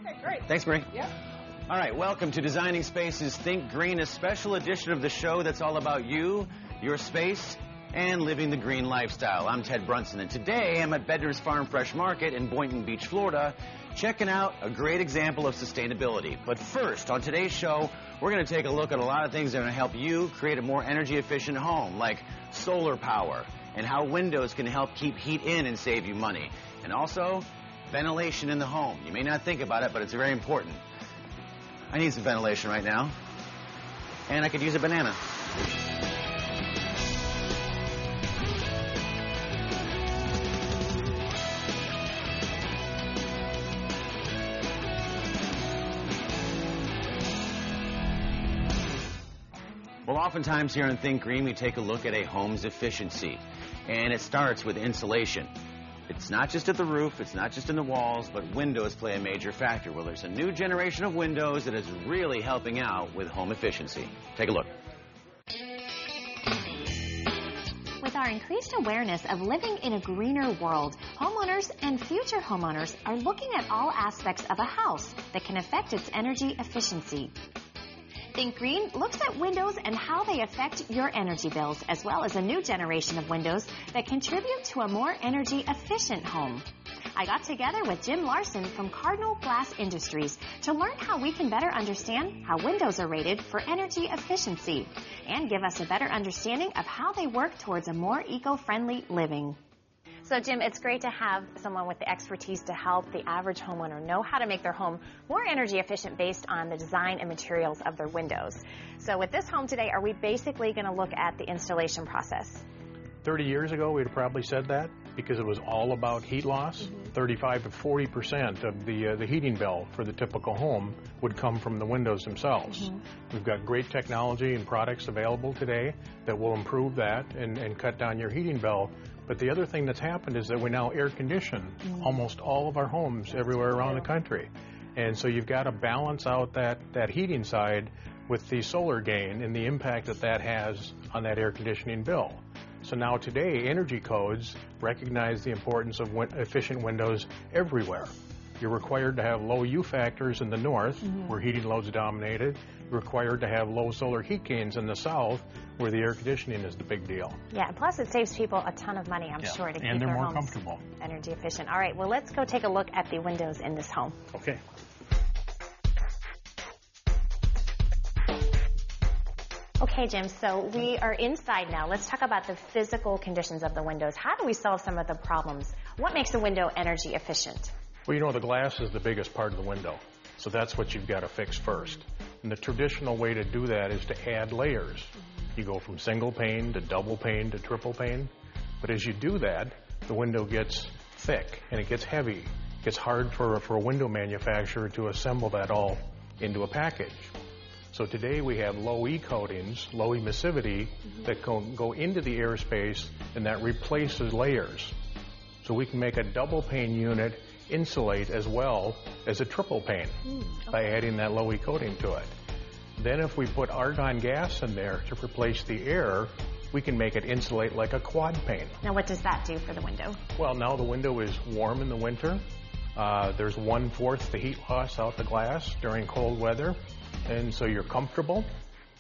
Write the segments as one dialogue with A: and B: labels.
A: Okay, great.
B: Thanks, Marie.
A: Yeah.
B: All right, welcome to Designing Spaces Think Green, a special edition of the show that's all about you, your space, and living the green lifestyle. I'm Ted Brunson, and today I'm at Bednar's Farm Fresh Market in Boynton Beach, Florida, checking out a great example of sustainability. But first, on today's show, we're going to take a look at a lot of things that are going to help you create a more energy-efficient home, like solar power, and how windows can help keep heat in and save you money. And also, ventilation in the home. You may not think about it, but it's very important. I need some ventilation right now, and I could use a banana. Well, oftentimes here on Think Green, we take a look at a home's efficiency, and it starts with insulation. It's not just at the roof, it's not just in the walls, but windows play a major factor. Well, there's a new generation of windows that is really helping out with home efficiency. Take a look.
C: With our increased awareness of living in a greener world, homeowners and future homeowners are looking at all aspects of a house that can affect its energy efficiency. Think Green looks at windows and how they affect your energy bills, as well as a new generation of windows that contribute to a more energy-efficient home. I got together with Jim Larsen from Cardinal Glass Industries to learn how we can better understand how windows are rated for energy efficiency and give us a better understanding of how they work towards a more eco-friendly living. So, Jim, it's great to have someone with the expertise to help the average homeowner know how to make their home more energy efficient based on the design and materials of their windows. So with this home today, are we basically going to look at the installation process?
D: 30 years ago, we'd have probably said that because it was all about heat loss. 35 to 40% of the heating bill for the typical home would come from the windows themselves. We've got great technology and products available today that will improve that and cut down your heating bill. But the other thing that's happened is that we now air condition almost all of our homes everywhere around the country. And so you've got to balance out that heating side with the solar gain and the impact that that has on that air conditioning bill. So now today, energy codes recognize the importance of efficient windows everywhere. You're required to have low U factors in the north, where heating loads dominated. You're required to have low solar heat gains in the south, where the air conditioning is the big deal.
C: Yeah, and plus it saves people a ton of money, I'm sure, to keep their homes
D: comfortable,
C: energy efficient. All right, well, let's go take a look at the windows in this home.
D: Okay.
C: Okay, Jim, so we are inside now. Let's talk about the physical conditions of the windows. How do we solve some of the problems? What makes a window energy efficient?
D: Well, you know, the glass is the biggest part of the window, so that's what you've got to fix first. And the traditional way to do that is to add layers. You go from single pane to double pane to triple pane. But as you do that, the window gets thick and it gets heavy. It gets hard for a window manufacturer to assemble that all into a package. So today we have low E coatings, low emissivity, that go into the airspace, and that replaces layers. So we can make a double pane unit insulate as well as a triple pane by adding that low E coating to it. Then if we put argon gas in there to replace the air, we can make it insulate like a quad pane.
C: Now what does that do for the window?
D: Well, now the window is warm in the winter. There's 1/4 the heat loss out the glass during cold weather, and so you're comfortable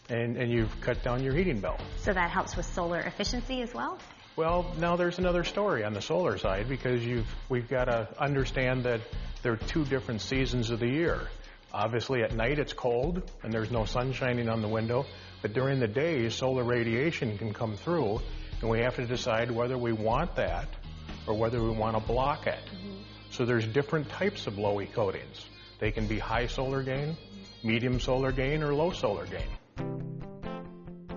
D: and you've cut down your heating bill.
C: So that helps with solar efficiency as well?
D: Well, now there's another story on the solar side, because we've got to understand that there are two different seasons of the year. Obviously at night it's cold and there's no sun shining on the window, but during the day solar radiation can come through, and we have to decide whether we want that or whether we want to block it. So there's different types of low E coatings. They can be high solar gain, medium solar gain, or low solar gain.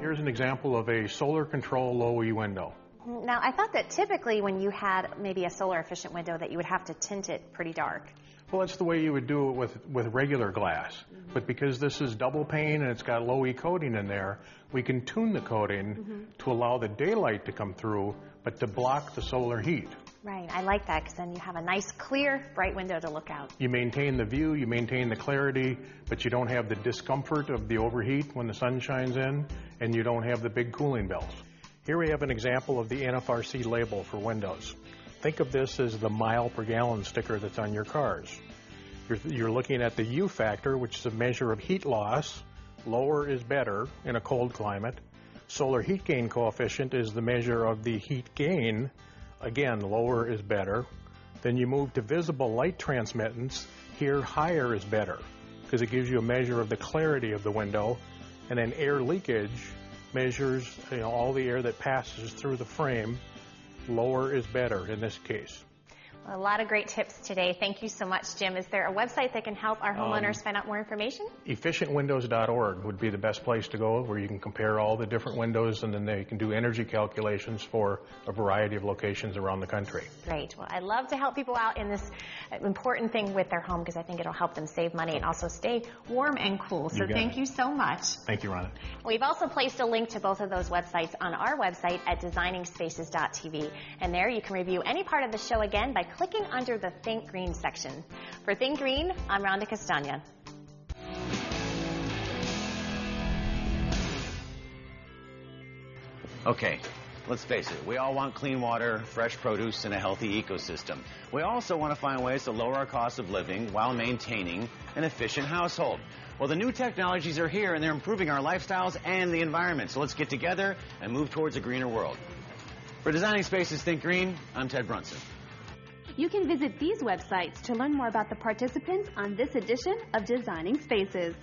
D: Here's an example of a solar control low E window.
C: Now, I thought that typically when you had maybe a solar efficient window that you would have to tint it pretty dark.
D: Well, that's the way you would do it with regular glass. But because this is double pane and it's got low E coating in there, we can tune the coating to allow the daylight to come through, but to block the solar heat.
C: Right, I like that, because then you have a nice, clear, bright window to look out.
D: You maintain the view, you maintain the clarity, but you don't have the discomfort of the overheat when the sun shines in, and you don't have the big cooling bills. Here we have an example of the NFRC label for windows. Think of this as the mile per gallon sticker that's on your cars. You're looking at the U factor, which is a measure of heat loss. Lower is better in a cold climate. Solar heat gain coefficient is the measure of the heat gain. Again, lower is better. Then you move to visible light transmittance. Here, higher is better because it gives you a measure of the clarity of the window. And then air leakage measures all the air that passes through the frame. Lower is better in this case.
C: A lot of great tips today. Thank you so much, Jim. Is there a website that can help our homeowners find out more information?
D: Efficientwindows.org would be the best place to go, where you can compare all the different windows, and then they can do energy calculations for a variety of locations around the country.
C: Great. Well, I love to help people out in this important thing with their home because I think it'll help them save money and also stay warm and cool. So thank you so much.
D: Thank you, Rhonda.
C: We've also placed a link to both of those websites on our website at designingspaces.tv. And there you can review any part of the show again by clicking under the Think Green section. For Think Green, I'm Rhonda Castagna.
B: Okay, let's face it, we all want clean water, fresh produce, and a healthy ecosystem. We also want to find ways to lower our cost of living while maintaining an efficient household. Well, the new technologies are here, and they're improving our lifestyles and the environment. So let's get together and move towards a greener world. For Designing Spaces Think Green, I'm Ted Brunson.
A: You can visit these websites to learn more about the participants on this edition of Designing Spaces.